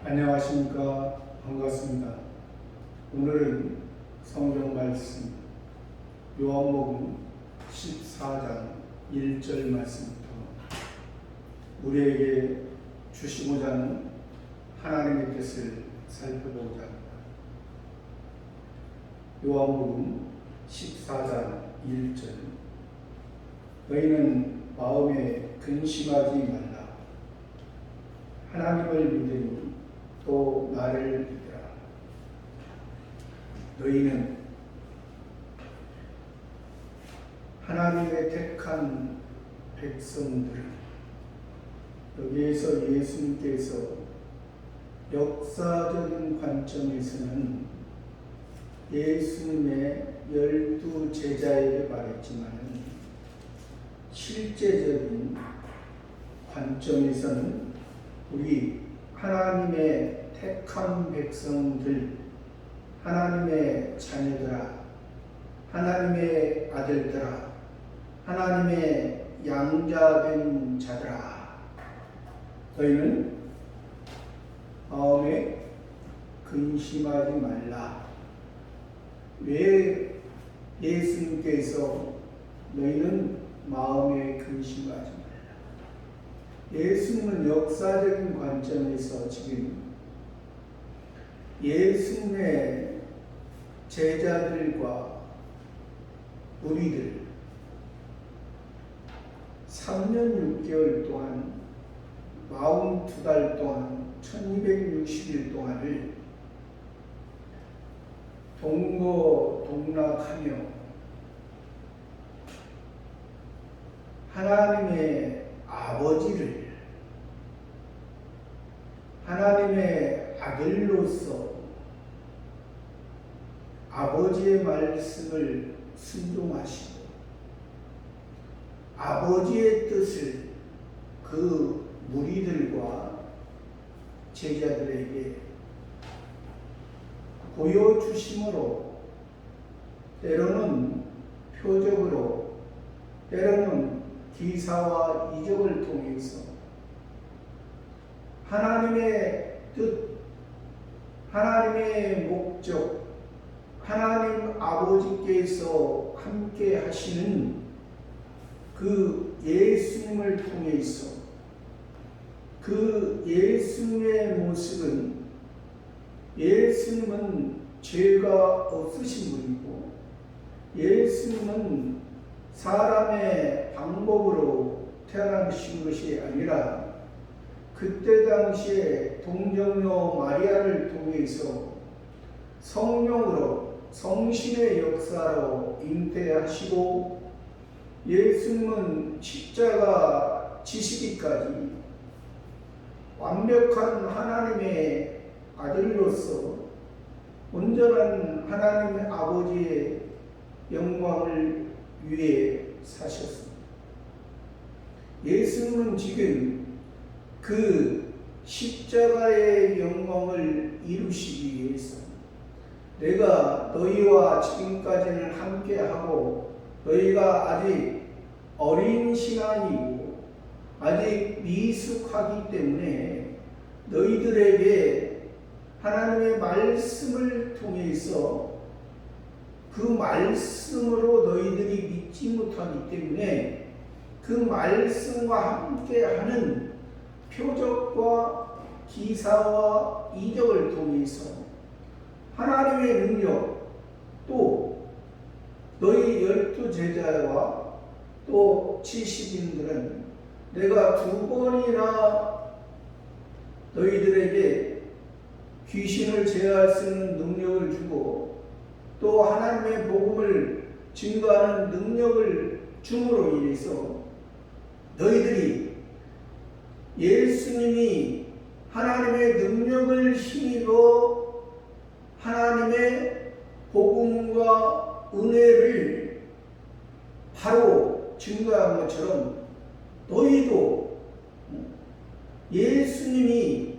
안녕하십니까. 반갑습니다. 오늘은 성경 말씀 요한복음 14장 1절 말씀부터 우리에게 주시고자 하는 하나님의 뜻을 살펴보고자 합니다. 요한복음 14장 1절 너희는 마음에 근심하지 말라. 하나님을 믿으니 또 나를 믿으라. 너희는 하나님의 택한 백성들은, 여기에서 예수님께서 역사적인 관점에서는 예수님의 12 제자에게 말했지만 실제적인 관점에서는 우리 하나님의 택한 백성들, 하나님의 자녀들아, 하나님의 아들들아, 하나님의 양자된 자들아, 너희는 마음에 근심하지 말라. 왜 예수님께서 너희는 마음에 근심하지 말라? 예수님은 역사적인 관점에서 지금 예수님의 제자들과 우리들 3년 6개월 동안 42달 동안 1260일 동안을 동거동락하며 하나님의 아버지를 하나님의 아들로서 아버지의 말씀을 순종하시고 아버지의 뜻을 그 무리들과 제자들에게 보여주심으로 때로는 표적으로 때로는 기사와 이적을 통해서 하나님의 뜻, 하나님의 목적, 하나님 아버지께서 함께 하시는 그 예수님을 통해서 그 예수님의 모습은 예수님은 죄가 없으신 분이고 예수님은 사람의 방법으로 태어나신 것이 아니라 그때 당시에 동정녀 마리아를 통해서 성령으로 성신의 역사로 잉태하시고 예수님은 십자가 지시기까지 완벽한 하나님의 아들로서 온전한 하나님의 아버지의 영광을 위해 사셨습니다. 예수님은 지금 그 십자가의 영광을 이루시기 위해서 내가 너희와 지금까지는 함께하고 너희가 아직 어린 신앙이고 아직 미숙하기 때문에 너희들에게 하나님의 말씀을 통해서 그 말씀으로 너희들이 믿지 못하기 때문에 그 말씀과 함께하는 표적과 기사와 이적을 통해서 하나님의 능력, 또 너희 12 제자와 또 70인들은 내가 2번이나 너희들에게 귀신을 제어할 수 있는 능력을 주고 또 하나님의 복음을 증거하는 능력을 줌으로 인해서 너희들이 예수님이 하나님의 능력을 힘입어 하나님의 복음과 은혜를 바로 증거한 것처럼 너희도 예수님이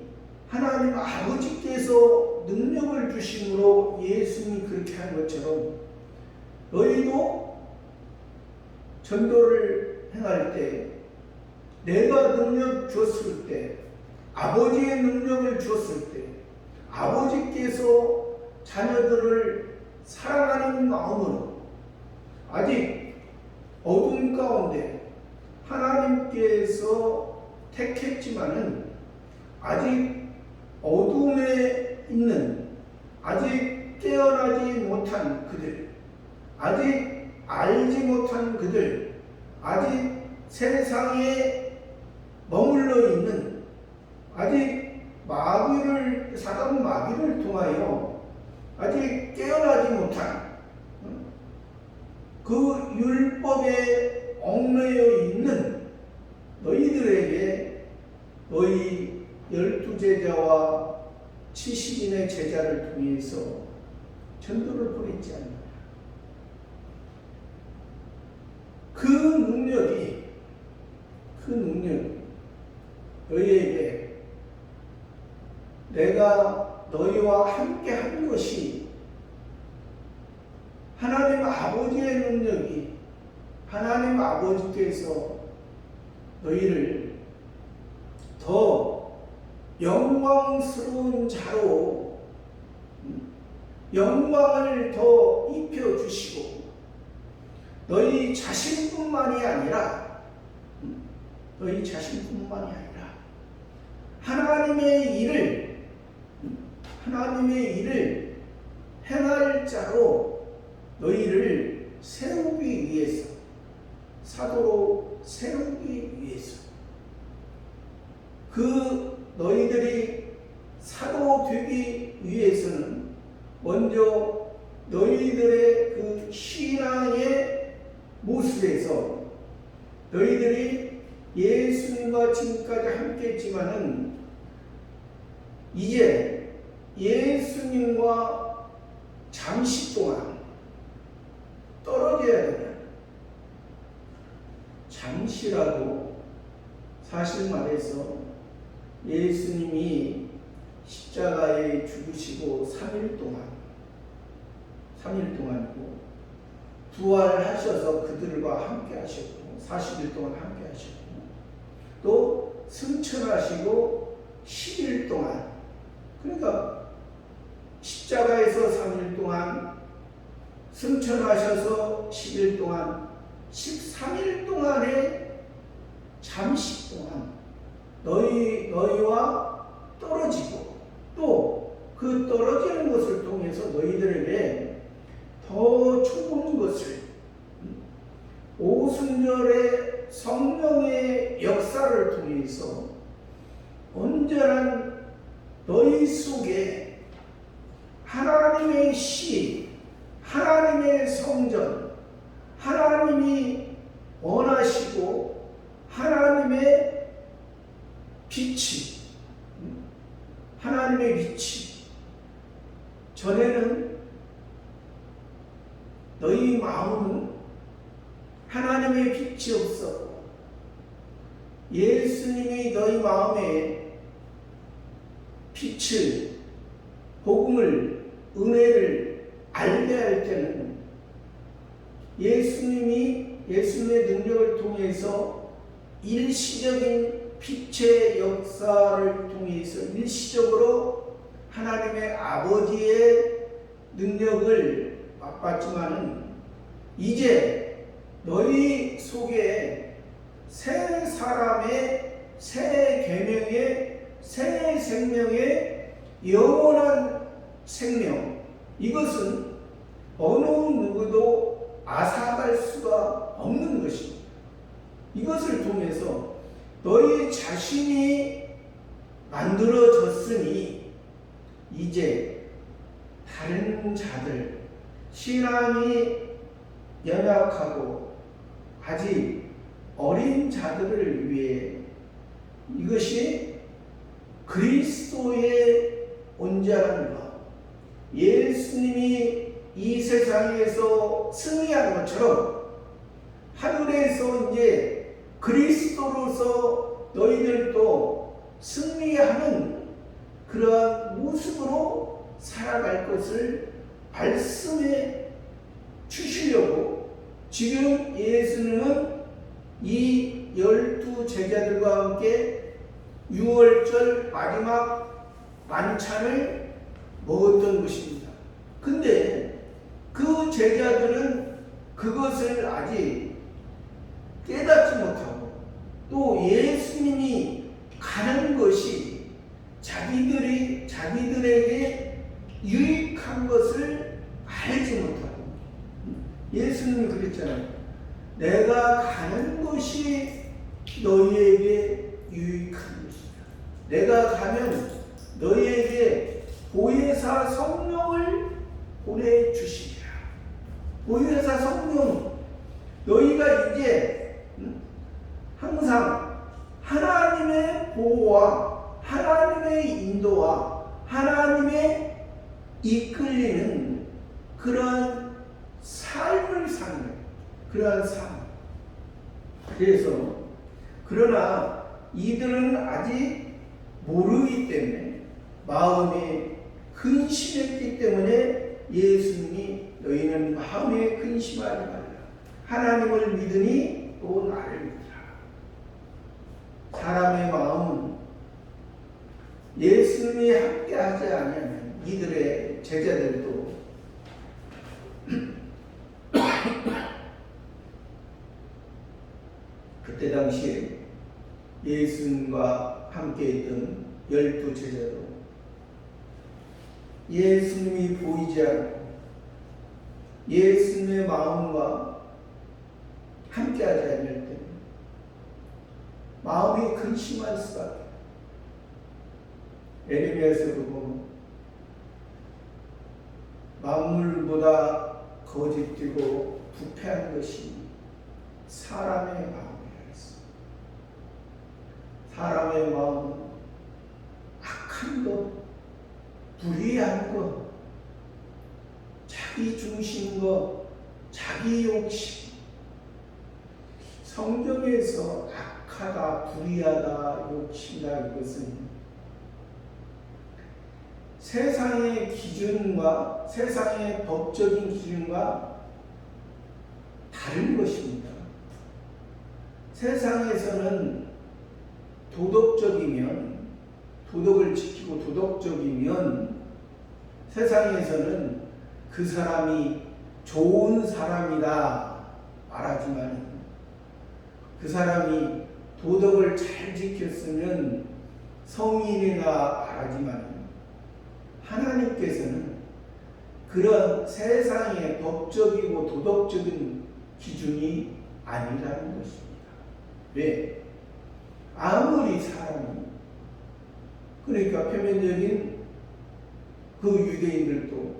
하나님 아버지께서 능력을 주심으로 예수님이 그렇게 한 것처럼 너희도 전도를 행할 때 내가 능력 줬을 때 아버지의 능력을 주었을 때 아버지께서 자녀들을 사랑하는 마음으로 아직 어둠 가운데 하나님께서 택했지만은 아직 어둠에 있는 아직 깨어나지 못한 그들, 아직 알지 못한 그들, 아직 세상에 머물러 있는 아직 사단 마귀를 통하여 아직 깨어나지 못한 그 율법에 얽매여 있는 너희들에게 너희 12제자와 70인의 제자를 통해서 전도를 보냈지 않느냐. 그 능력이 너희에게 내가 너희와 함께 한 것이 하나님 아버지의 능력이 하나님 아버지께서 너희를 더 영광스러운 자로 영광을 더 입혀주시고 너희 자신뿐만이 아니라 하나님의 일을 행할 자로 너희를 세우기 위해서 사도로 세우기 위해서 그 너희들이 사도 되기 위해서는 먼저 너희들의 그 신앙의 모습에서 너희들이 예수님과 지금까지 함께 했지만은 이제 예수님과 잠시 동안 떨어져야 된다. 잠시라도 사실 말해서 예수님이 십자가에 죽으시고 3일 동안이고 부활하셔서 그들과 함께 하셨고 40일 동안 함께 하셨고 또 승천하시고 10일 동안 그러니까 십자가에서 3일 동안 승천하셔서 10일 동안 13일 동안의 잠시 동안 너희와 떨어지고 또 그 떨어지는 것을 통해서 너희들에게 더 좋은 것을 오순절의 성령의 역사를 통해서 온전한 너희 속에 하나님의 시, 하나님의 성전, 하나님이 원하시고 하나님의 빛이 전에는 너희 마음은 하나님의 빛이 없었고 예수님이 너희 마음에 빛을 복음을 은혜를 알게 할 때는 예수님의 능력을 통해서 일시적인 빛의 역사를 통해서 일시적으로 하나님의 아버지의 능력을 맛봤지만은 이제 너희 속에 새 사람의 새 계명의 새 생명의 영원한 생명, 이것은 어느 누구도 앗아갈 수가 없는 것입니다. 이것을 통해서 너희 자신이 만들어졌으니 이제 다른 자들, 신앙이 연약하고 아직 어린 자들을 위해 이것이 그리스도의 온전한 것, 예수님이 이 세상에서 승리한 것처럼 하늘에서 이제 그리스도로서 너희들도 승리하는 그러한 모습으로 살아갈 것을 말씀해 주시려고 지금 예수님은 이 12 제자들과 함께 유월절 마지막 만찬을 먹었던 것입니다. 근데 그 제자들은 그것을 아직 깨닫지 못하고 또 예수님이 가는 것이 자기들에게 유익한 것을 알지 못하고, 예수님이 그랬잖아요. 내가 가는 것이 너희에게 유익한 것이다. 내가 가면 너희에게 보혜사 성령을 보내주시리라. 보혜사 성령, 너희가 이제 항상 하나님의 보호와 하나님의 인도와 하나님의 이끌리는 그런 삶을 사는, 그러한 삶. 그래서 그러나 이들은 아직 모르기 때문에, 마음에 근심했기 때문에 예수님이 너희는 마음에 근심하지 말라. 하나님을 믿으니 또 나를 믿으라. 사람의 마음은 예수님이 함께하지 않으면, 이들의 제자들도 그때 당시에 예수님과 함께했던 12제자도 예수님이 보이지 않고 예수님의 마음과 함께하지 않을 때 마음이 근심할 수밖에. 에레미야에서도 보면 만물보다 거짓되고 부패한 것이 사람의 마음이라 했어. 사람의 마음은 악한 것, 불의한 것, 자기 중심인 것, 자기 욕심. 성경에서 악하다, 불의하다, 욕심이다, 이것은 세상의 기준과 세상의 법적인 기준과 다른 것입니다. 세상에서는 도덕적이면, 도덕을 지키고 도덕적이면 세상에서는 그 사람이 좋은 사람이다 말하지만, 그 사람이 도덕을 잘 지켰으면 성인이다 말하지만, 하나님께서는 그런 세상의 법적이고 도덕적인 기준이 아니라는 것입니다. 왜? 아무리 사람이, 그러니까 표면적인 그 유대인들도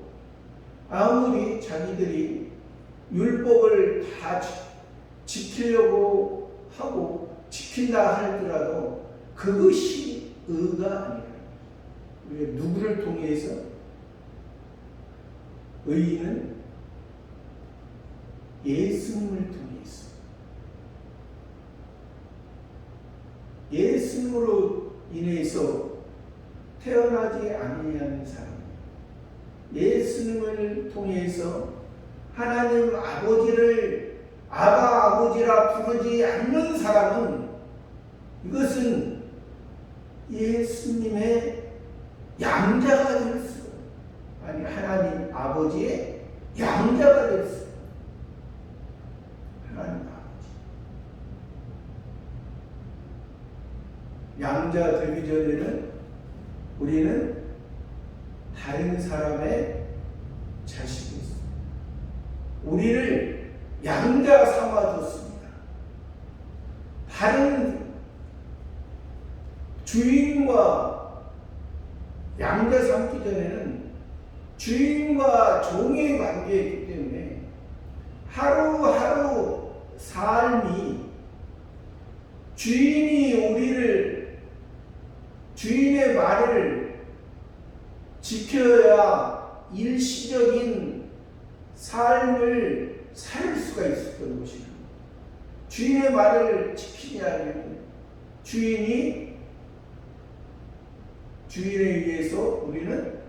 아무리 자기들이 율법을 다 지키려고 하고 지킨다 할지라도 그것이 의가 아니라, 왜? 누구를 통해서? 의인은 예수님을 통해서, 예수님으로 인해서 태어나지 아니하는 사람, 예수님을 통해서 하나님 아버지를 아버지라 부르지 않는 사람은, 이것은 예수님의 양자가 될 수, 아니 하나님 아버지의 양자가 될 수. 하나님 아버지 양자 되기 전에는 우리는 다른 사람의 자식이 있습니다. 우리를 양자 삼아줬습니다. 다른 주인과 양자 삼기 전에는 주인과 종의 관계이기 때문에 하루하루 삶이, 주인의 말을 지켜야 일시적인 삶을 살 수가 있었던 것입니다. 주인의 말을 지키지 않으면 주인에 의해서 우리는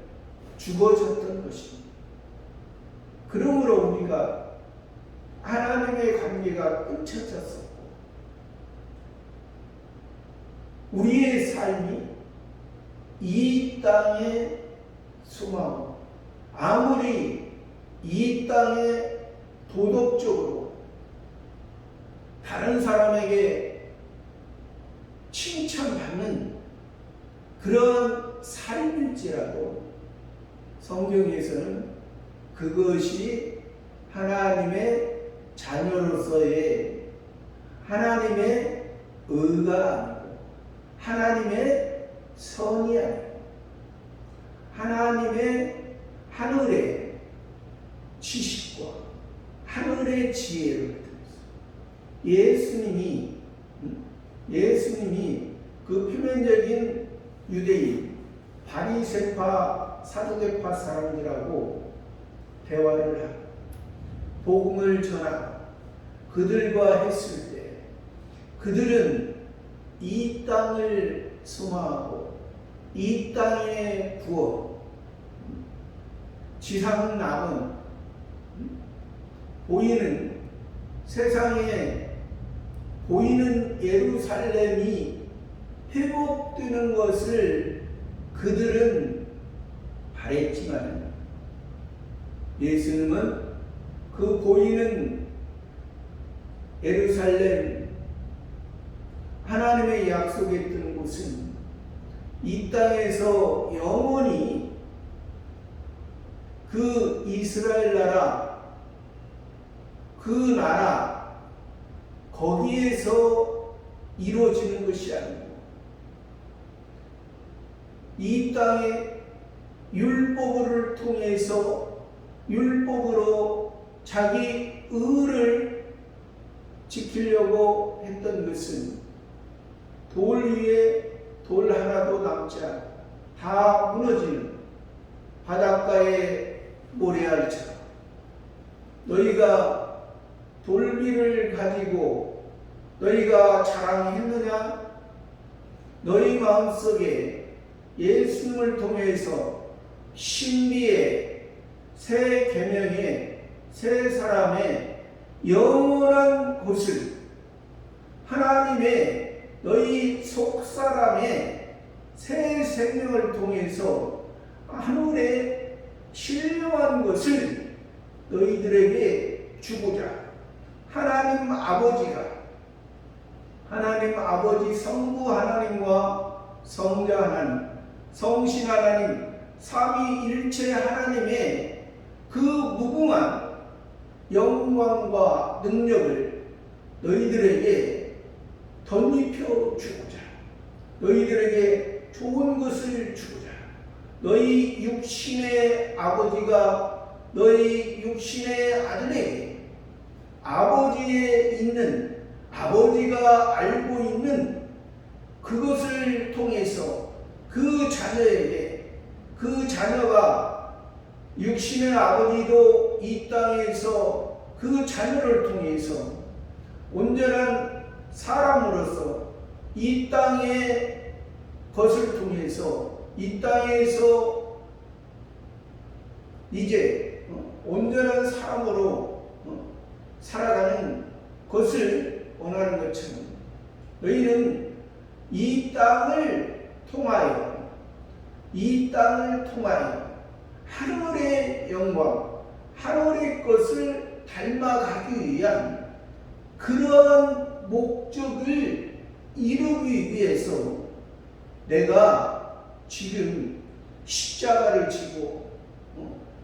죽어졌던 것입니다. 그러므로 우리가 하나님의 관계가 끊쳐졌었고, 우리의 삶이 이 땅에 소망, 아무리 이 땅에 도덕적으로 다른 사람에게 칭찬받는 그런 삶일지라도 성경에서는 그것이 하나님의 자녀로서의 하나님의 의가 아니고 하나님의 선이 아니고 하나님의 하늘의 지식과 하늘의 지혜를 예수님이 그 표면적인 유대인 바리새파 사두개파 사람들하고 대화를 하고 복음을 전하고 그들과 했을 때 그들은 이 땅을 소망하고 이 땅에 부어 지상 남은 보이는 세상에 보이는 예루살렘이 회복되는 것을 그들은 바랬지만 예수님은 그 보이는 예루살렘 하나님의 약속했던 곳은 이 땅에서 영원히 그 이스라엘 나라 그 나라 거기에서 이루어지는 것이 아니고 이 땅의 율법을 통해서 율법으로 자기 의를 지키려고 했던 것은 돌 위에 돌 하나도 남지 않고 다 무너지는 바닷가의 모래알처럼 너희가 돌비를 가지고 너희가 자랑했느냐? 너희 마음속에 예수님을 통해서 신비의 새 계명의 새 사람의 영원한 곳을 하나님의 너희 속사람의 새 생명을 통해서 하늘의 신령한 것을 너희들에게 주고자 하나님 아버지 성부 하나님과 성자 하나님 성신 하나님 삼위일체 하나님의 그 무궁한 영광과 능력을 너희들에게 덧입혀 주고자 너희들에게 좋은 것을 주고자 너희 육신의 아버지가 너희 육신의 아들에게 아버지에 있는 아버지가 알고 있는 그것을 통해서 그 자녀에게 그 자녀가 육신의 아버지도 이 땅에서 그 자녀를 통해서 온전한 사람으로서 이 땅의 것을 통해서 이 땅에서 이제 온전한 사람으로 살아가는 것을 원하는 것처럼 너희는 이 땅을 통하여 하늘의 영광, 하늘의 것을 닮아가기 위한 그런 목적을 이루기 위해서 내가 지금 십자가를 지고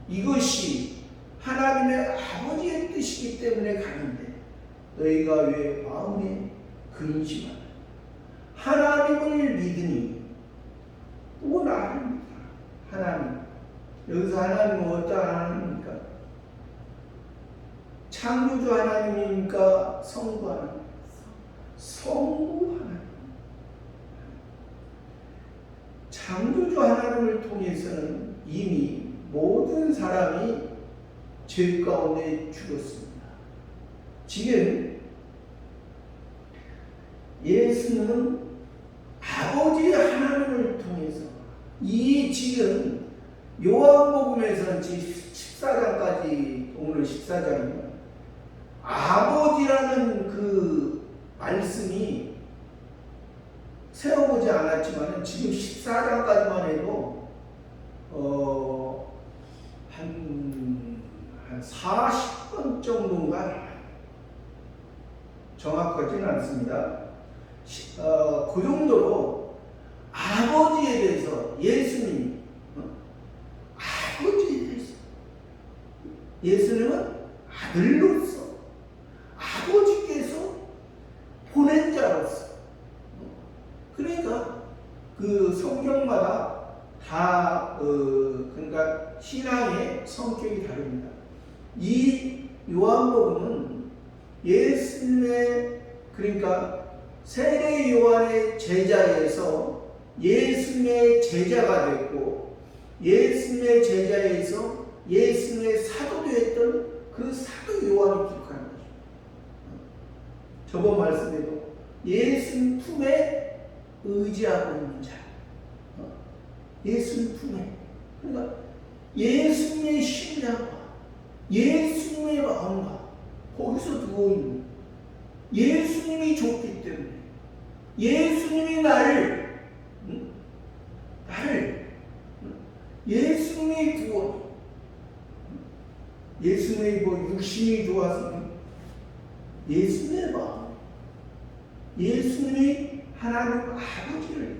이것이 하나님의 아버지의 뜻이기 때문에 가는데 너희가 왜 마음에 근심하냐? 하나님을 믿으니 또 나를 믿어라. 하나님, 여기서 하나님은 어떤 하나님입니까? 창조주 하나님입니까? 성부 하나님? 성부 하나님. 창조주 하나님을 통해서는 이미 모든 사람이 죄 가운데 죽었습니다. 지금 예수는 아버지 하나님을 통해서 이 지금 요한복음에서는 14장까지 오늘 14장이면 아버지라는 그 말씀이 세워보지 않았지만 지금 14장까지만 해도 한 40번 정도인가 정확하지는 않습니다. 그 정도로 아버지에 대해서 예수님이 아버지에 대해서 예수님은 아들로서 아버지께서 보낸 자로서 그러니까 그 성경마다 다 그러니까 신앙의 성격이 다릅니다. 이 요한복음은 예수님의 그러니까 세례 요한의 제자에서 예수님의 제자가 됐고 예수님의 제자에서 예수님의 사도 되었던 그 사도 요한이 기록하는 것입니다. 저번 말씀에도 예수님 품에 의지하고 있는 자, 예수님 품에 그러니까 예수님의 심장과 예수님의 마음과 거기서 누워있는 예수님이 좋기 때문에 예수님이 나를 예수님의 구원 예수님의 육신이 좋아서 예수님의 마음 예수님이 하나님 아버지를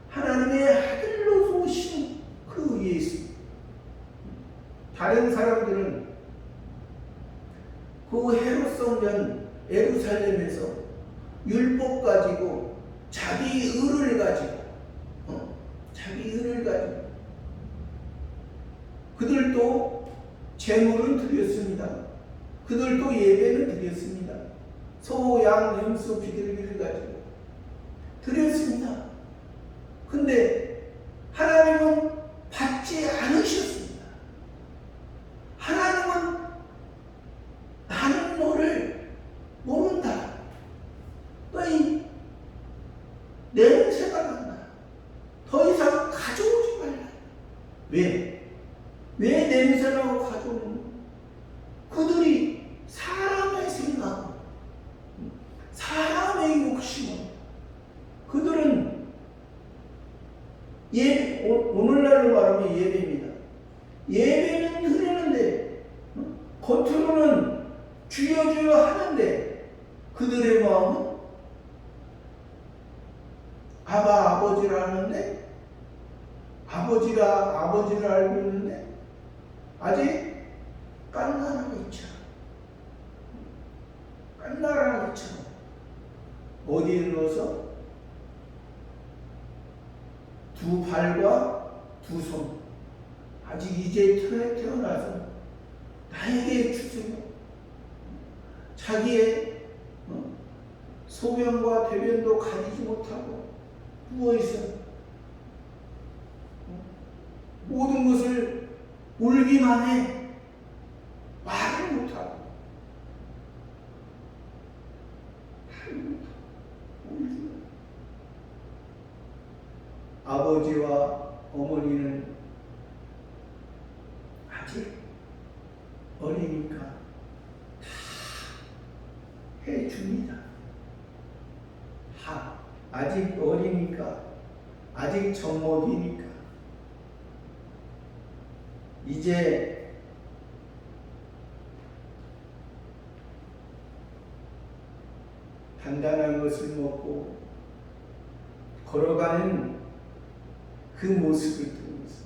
하나님의 아들로 오신 그 예수 다른 사람들은 그 헤롯 성전 예루살렘에서 율법 가지고 자기 의를 가지고 그들도 제물은 드렸습니다. 그들도 예배는 드렸습니다. 소, 양, 염소, 비둘기를 가지고 드렸습니다. 근데 하나님은 받지 않으셨습니다. 하나님은 나는 너를 모른다. 너희 냄새가 난다. 더 이상 가져오지 말라. 왜 냄새나고 가져오는 그들이 사람의 생각, 사람의 욕심은 그들은 오늘날로 말하면 예배입니다. 예배는 드리는데 겉으로는 주여 주여 하는데 그들의 마음은 아버지라 하는데 아버지를 알고 있는데 아직 깐나라기처럼 어디에 넣어서 두 발과 두 손 아직 이제 태어나서 나에게 주세요. 자기의 소변과 대변도 가리지 못하고 누워있어 모든 것을 울기만 해. 말을 못하고 아버지와 어머니는 아직 어리니까 다 해줍니다. 아직 어리니까 아직 젖먹이니까 이제 단단한 것을 먹고 걸어가는 그 모습을 보면서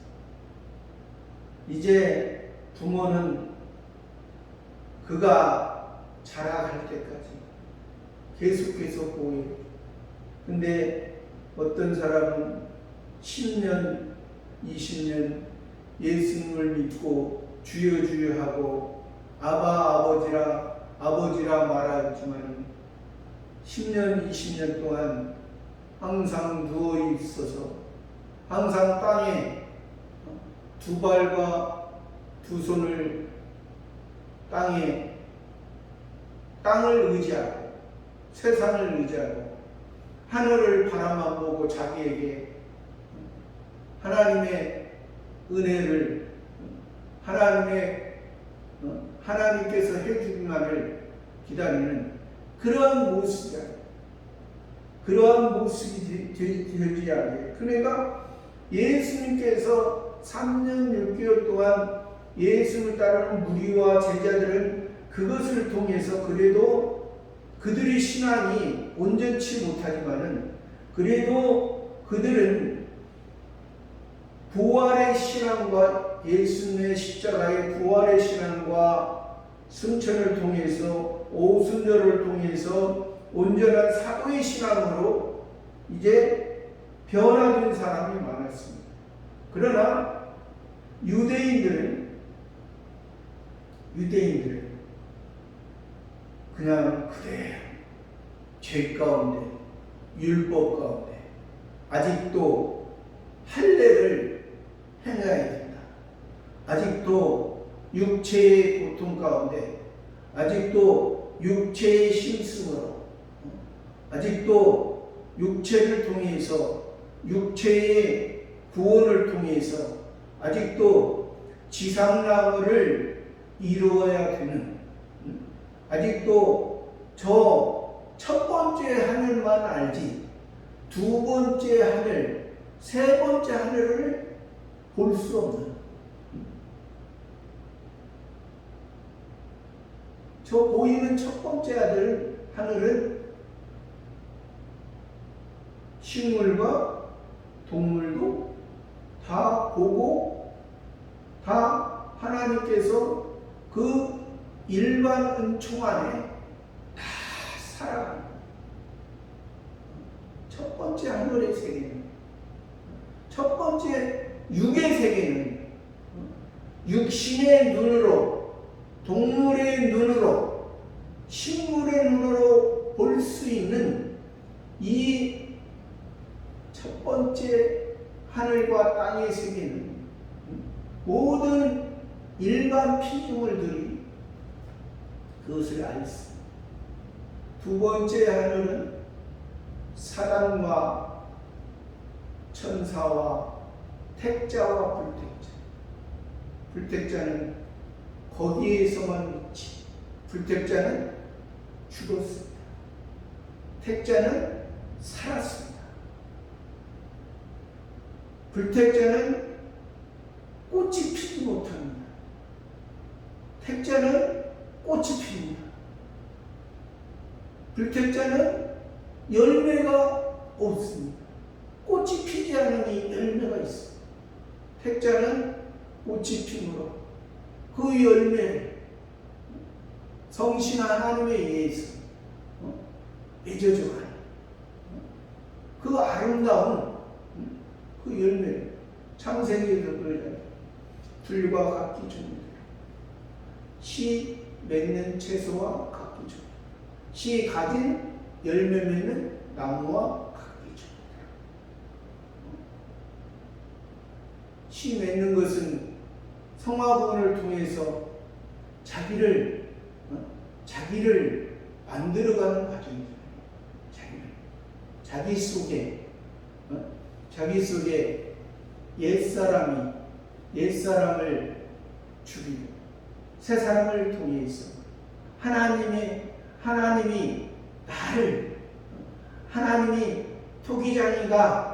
이제 부모는 그가 자라갈 때까지 계속해서 보호해요. 근데 어떤 사람은 10년, 20년 예수님을 믿고 주여 주여 하고 아버지라 말하지만 10년, 20년 동안 항상 누워 있어서 항상 땅에 두 발과 두 손을 땅을 의지하고 세상을 의지하고 하늘을 바라만 보고 자기에게 하나님의 은혜를 하나님께서 해주기만을 기다리는 그런 모습이야. 그러한 모습이 되지 않게. 그러니까 예수님께서 3년 6개월 동안 예수를 따르는 무리와 제자들은 그것을 통해서 그래도 그들의 신앙이 온전치 못하지만은 그래도 그들은 부활의 신앙과 예수님의 십자가의 부활의 신앙과 승천을 통해서 오순절을 통해서 온전한 사도의 신앙으로 이제 변화된 사람이 많았습니다. 그러나 유대인들은 그냥 그대로 죄 가운데 율법 가운데 아직도 할례를 행해야 된다. 아직도 육체의 고통 가운데 아직도 육체의 심승으로 아직도 육체를 통해서 육체의 구원을 통해서 아직도 지상락을 이루어야 되는 아직도 저 첫 번째 하늘만 알지 두 번째 하늘, 세 번째 하늘을 볼 수 없는 저 보이는 첫 번째 하늘은 식물과 동물도 다 보고 다 하나님께서 그 일반 은총 안에 다 살아가는 첫 번째 하늘의 세계는 첫 번째 육의 세계는 육신의 눈으로 동물의 눈으로 식물의 눈으로 볼 수 있는 이 첫 번째 하늘과 땅의 세계는 모든 일반 피조물들이 그것을 알았습니다. 두 번째 하늘은 사단과 천사와 택자와 불택자. 불택자는 거기에서만 있지. 불택자는 죽었습니다. 택자는 살았습니다. 불택자는 꽃이 피지 못합니다. 택자는 꽃이 핍니다. 불택자는 열매가 없습니다. 꽃이 피지 않으니 열매가 있습니다. 택자는 꽃이 피므로 그 열매를 성신 하나님에 의해서 맺어져가는 그 아름다운 그 열매를 창세기에서 그러잖아요. 들과 각기 줍니다. 씨 맺는 채소와 각기 줍니다. 씨 가진 열매 맺는 나무와 각기 줍니다. 씨 맺는 것은 성화군을 통해서 자기를 만들어가는 과정이잖아요. 자기 속에 옛사람을 죽이고 새 사람을 통해서 하나님이 토기장이가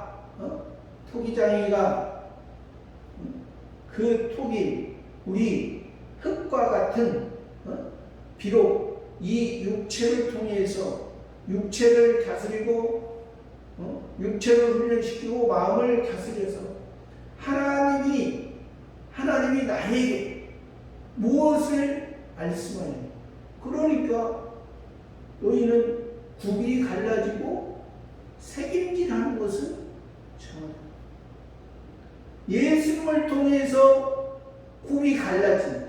그 톡이 우리 흙과 같은 비록 이 육체를 통해서 육체를 다스리고 육체를 훈련시키고 마음을 다스려서 하나님이 나에게 무엇을 말씀하냐. 그러니까 너희는 굽이 갈라지고 색임질하는 것은 정하다. 예수님을 통해서 굽이 갈라진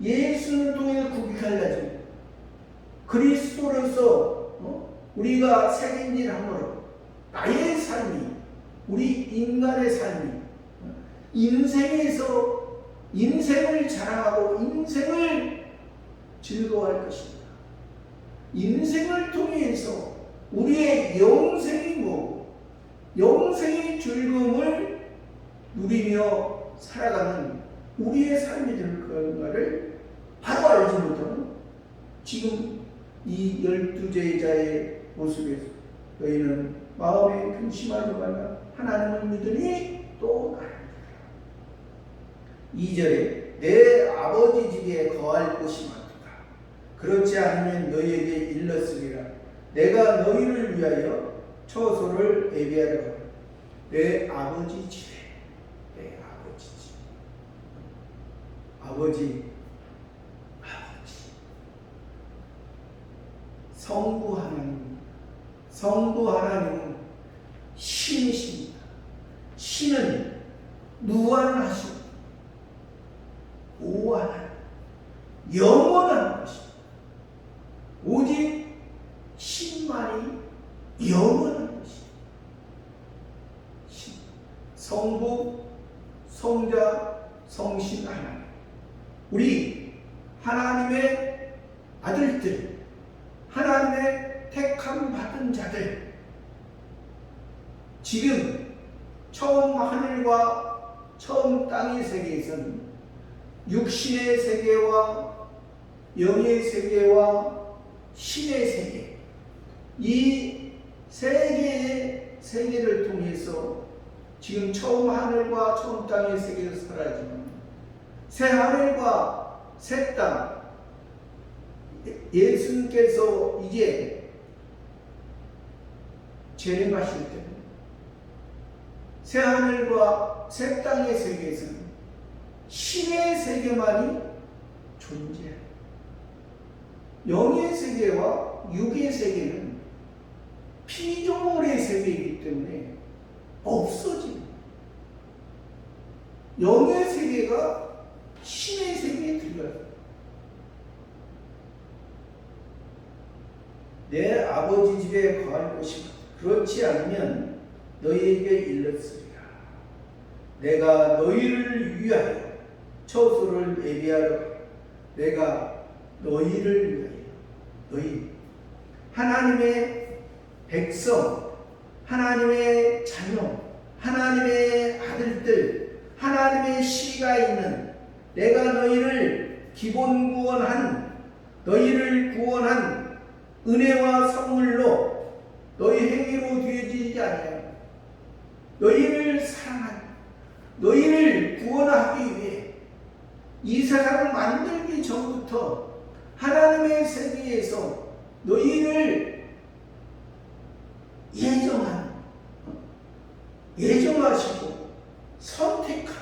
예수님을 통해서 굽이 갈라진 그리스도로서 우리가 색임질함으로 나의 삶이 우리 인간의 삶이 인생을 자랑하고 인생을 즐거워할 것입니다. 인생을 통해서 우리의 영생의 즐거움을 누리며 살아가는 우리의 삶이 될 것인가를 바로 알지 못하는 지금 이 12제자의 모습에서 너희는 마음에 근심하지 말라. 하나님을 믿으니 또 나를 믿으라. 2절에 내 아버지 집에 거할 곳이 많도다. 그렇지 않으면 너희에게 일렀으리라. 내가 너희를 위하여 처소를 예비하려 하노라. 내 아버지 집에, 내 아버지 집, 아버지, 성부 하나님, 성부 하나님은 신이십니다. 신은 무한하시고 무한한 영원한 것입니다. 오직 신만이 영원한 것입니다. 성부, 성자, 성신 하나님, 우리 하나님의 아들들, 하나님의 택함 받은 자들, 지금 처음 하늘과 처음 땅의 세계에서는 육신의 세계와 영의 세계와 신의 세계, 이 세 개의 세계를 통해서 지금 처음 하늘과 처음 땅의 세계에서 살아지만 새 하늘과 새 땅, 예수님께서 이제 재림하실 때는 새 하늘과 새 땅의 세계에서는 신의 세계만이 존재해요. 영의 세계와 육의 세계는 피조물의 세계이기 때문에 없어집니다. 영의 세계가 신의 세계에 들어가요. 내 아버지 집에 거할 곳이 그렇지 않으면 너희에게 일렀으리라. 내가 너희를 위하여 처소를 예비하러 내가 너희를 위하여, 너희 하나님의 백성, 하나님의 자녀, 하나님의 아들들, 하나님의 씨가 있는, 내가 너희를 기본 구원한, 너희를 구원한 은혜와 선물로 너희 행위로 되어지지 아니하여 너희를 사랑한, 너희를 구원하기 위해 이 세상을 만들기 전부터 하나님의 세계에서 너희를 예정하시고 선택한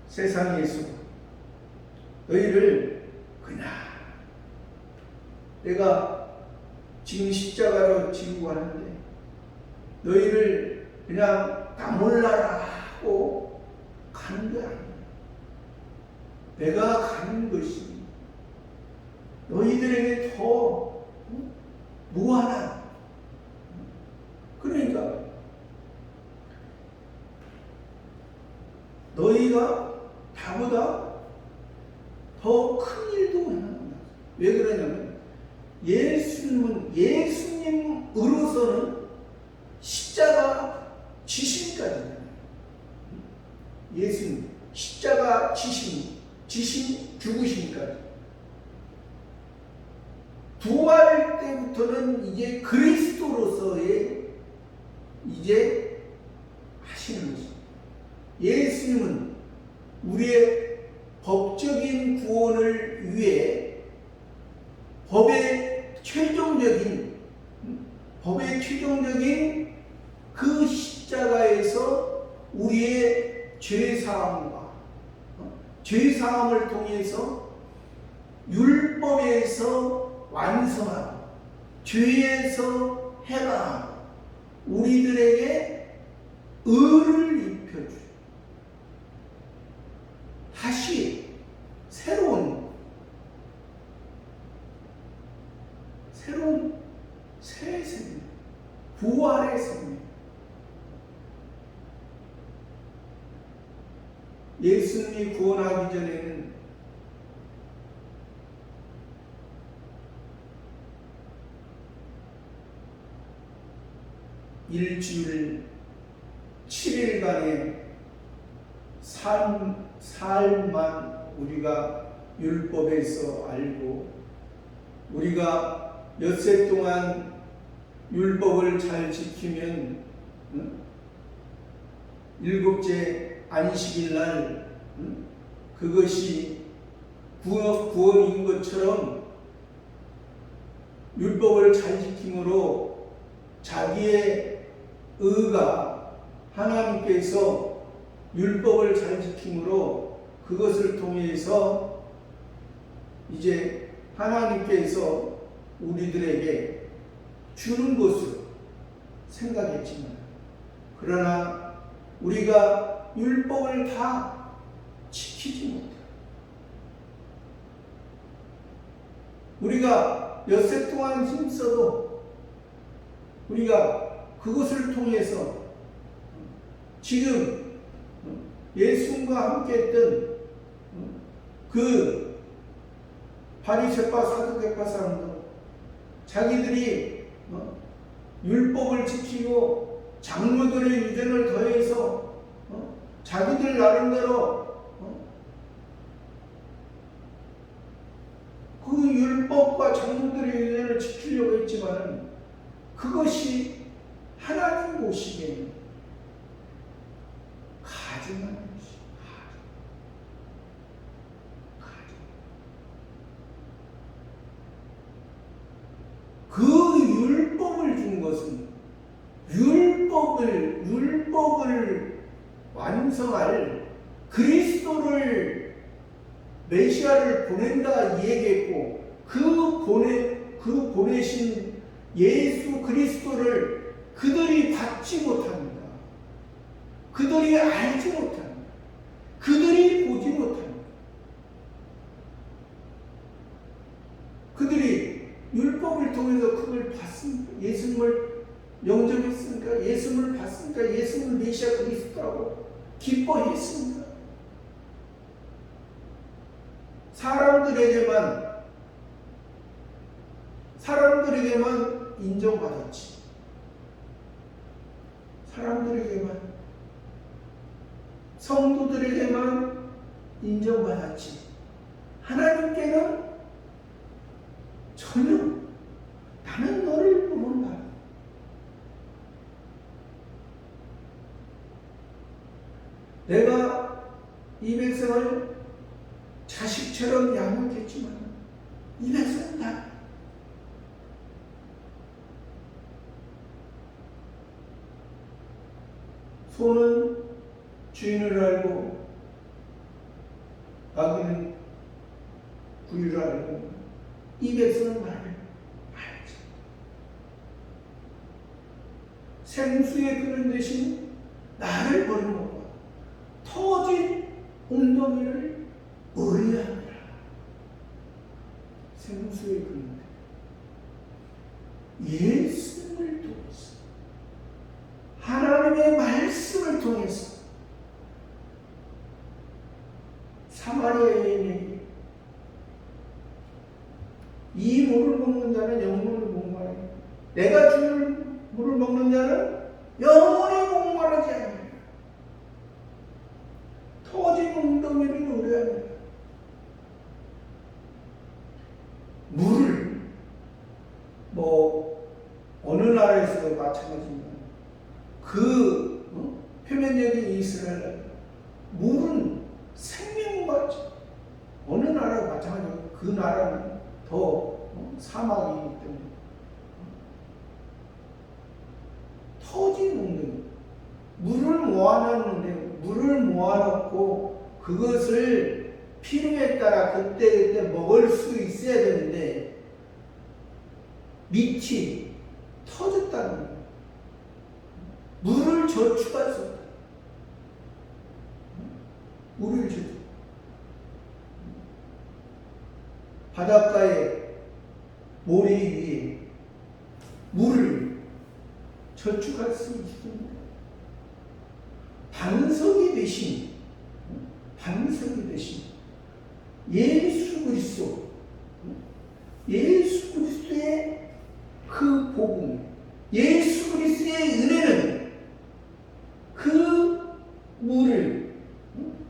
세상에서 너희를 그냥 내가 지금 십자가로 지고 하는데 너희를 그냥 다 몰라라 하고 가는 게 아니야. 내가 가는 것이 너희들에게 더 무한한, 그러니까 너희가 나보다 더 큰 일도 행한다. 왜 그러냐면 예수님으로서는 십자가 지심까지잖아요. 예수님 십자가 지심 죽으심까지. 부활 때부터는 이제 그리스도로서의 이제 하시는 것입니다. 예수님은 우리의 법적인 구원을 위해 법의 최종적인 그 십자가에서 우리의 죄사함을 통해서 율법에서 완성하고 죄에서 해방하고 우리들에게 의를 입혀주고 다시 새로운 새 생명, 부활의 생명. 예수님이 구원하기 전에는 일주일 7일간의 삶만 우리가 율법에서 알고 우리가 엿새 동안 율법을 잘 지키면 일곱째 안식일 날 그것이 구원인 것처럼 율법을 잘 지킴으로 자기의 의가 하나님께서 율법을 잘 지킴으로 그것을 통해서 이제 하나님께서 우리들에게 주는 것으로 생각했지만, 그러나 우리가 율법을 다 지키지 못해. 우리가 엿새 동안 힘써도 우리가 그것을 통해서 지금 예수님과 함께 했던 그 바리새파 사두개파 사람도 자기들이 율법을 지키고 장로들의 유전을 더해서 자기들 나름대로 그 율법과 장로들의 유전을 지키려고 했지만 그것이 하나님 보시기에는 가증한 것이 그 율법을 준 것은 율법을 완성할 그리스도를 메시아를 보낸다 얘기했고, 그 보내신 예수 그리스도를 그들이 받지 못합니다. 그들이 알지 못합니다. 그들이 보지 못합니다. 그들이 율법을 통해서 그걸 봤습니까? 예수님을 영접했습니까? 예수님을 봤습니까? 예수님을 메시아 그리스도라고 기뻐했습니까? 사람들에게만 인정받았지. 성도들에게만 인정받았지. 하나님께는 전혀 나는 너를 모른다. 내가 이 백성을 자식처럼 양육했지만 이 백성은 나 소는 주인을 알고 아기는 구유를 알고 이 백성은 나를 알지. 생수의 끓는 대신 나를 버림먹고 터진 웅덩이를 의뢰하느라. 생수의 끓는 예수를 통해서, 하나님의 말씀을 통해서 사마리아 여인에게 이 물을 먹는 자는 영원히 목마르다. 내가 줄 물을 먹는 자는 영원히 목마르지 않느니라. 터진 웅덩이를 의뢰하느라. 물을 어느 나라에서도 마찬가지입니다. 표면적인 이스라엘 물은 생명과지. 어느 나라가 마찬가지고 그 나라는 더 사막이기 때문에 터진 웅덩이 물을 모아놨는데 물을 모아놓고 그것을 필요에 따라 그때 먹을 수 있어야 되는데 밑이 터졌다는 거예요. 물을 저축할 수 없다. 물을 저축. 바닷가에 모래 위에 물을 저축할 수 있습니다. 반석이 되신 예수 그리스도의 그 복음, 예수 그리스도의 은혜는 그 물을,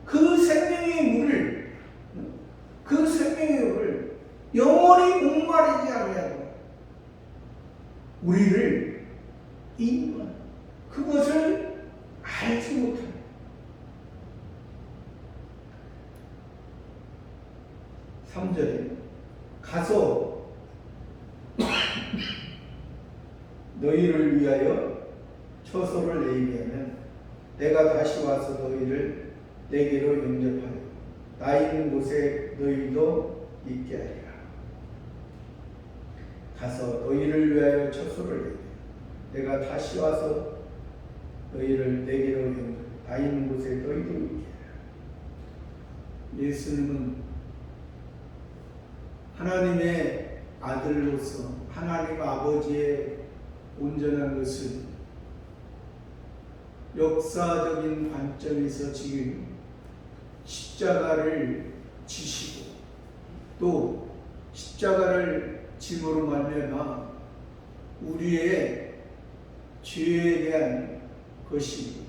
그 생명의 물을 영원히 목마르지 인간. 그것을 알지 못합니다. 삼 절에 가서 너희를 위하여 처소를 예비하면 내가 다시 와서 너희를 내게로 영접하여 나 있는 곳에 너희도 있게 하리라. 가서 너희를 위하여 처소를 예비하여 내가 다시 와서 너희를 내게로 영접하여 나 있는 곳에 너희도 있게 하리라. 예수님은 하나님의 아들로서 하나님 아버지의 온전한 것을 역사적인 관점에서 지금 십자가를 지시고 또 십자가를 짐으로 말미암아 우리의 죄에 대한 것이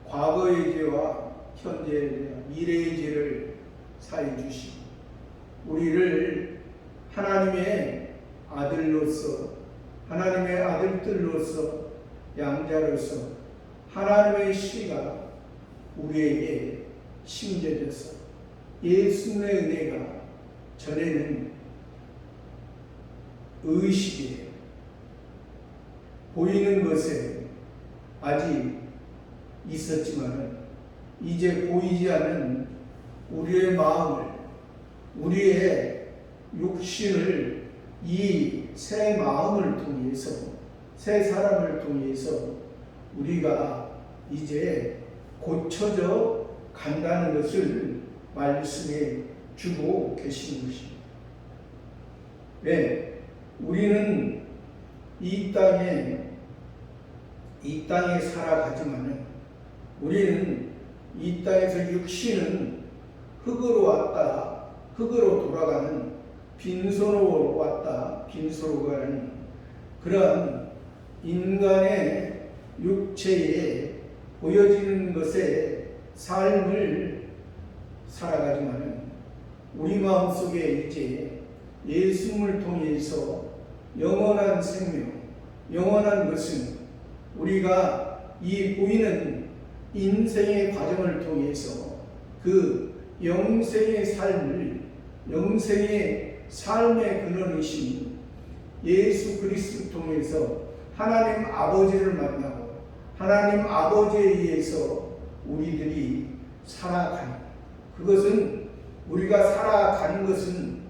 과거의 죄와 현재의 죄와 미래의 죄를 사해 주시고 우리를 하나님의 아들로서 하나님의 아들들로서 양자로서 하나님의 씨가 우리에게 심겨져서 예수님의 은혜가 전에는 의식에 보이는 것에 아직 있었지만 이제 보이지 않는 우리의 마음을 우리의 육신을 이 새 마음을 통해서 새 사람을 통해서 우리가 이제 고쳐져 간다는 것을 말씀해 주고 계시는 것입니다. 네, 우리는 이 땅에 살아가지만은 우리는 이 땅에서 육신은 흙으로 왔다, 흙으로 돌아가는 빈손으로 왔다, 빈손으로 가는 그런 인간의 육체에 보여지는 것의 삶을 살아가지만 우리 마음속에 이제 예수님을 통해서 영원한 생명, 영원한 것은 우리가 이 보이는 인생의 과정을 통해서 그 영생의 삶을 영생의 삶의 근원이신 예수 그리스도를 통해서 하나님 아버지를 만나고 하나님 아버지에 의해서 우리들이 살아가는 그것은 우리가 살아가는 것은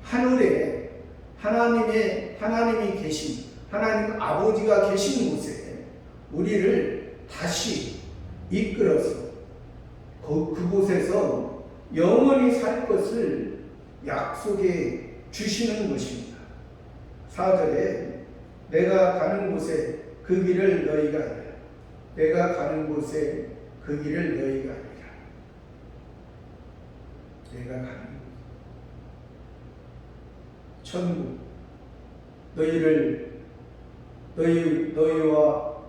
하늘에 하나님이 계신 하나님 아버지가 계신 곳에 우리를 다시 이끌어서 그곳에서 영원히 살 것을 약속해 주시는 것입니다. 4절에 내가 가는 곳에 그 길을 너희가 알라. 내가 가는 곳에 그 길을 너희가 알라. 내가 가는 곳. 천국. 너희와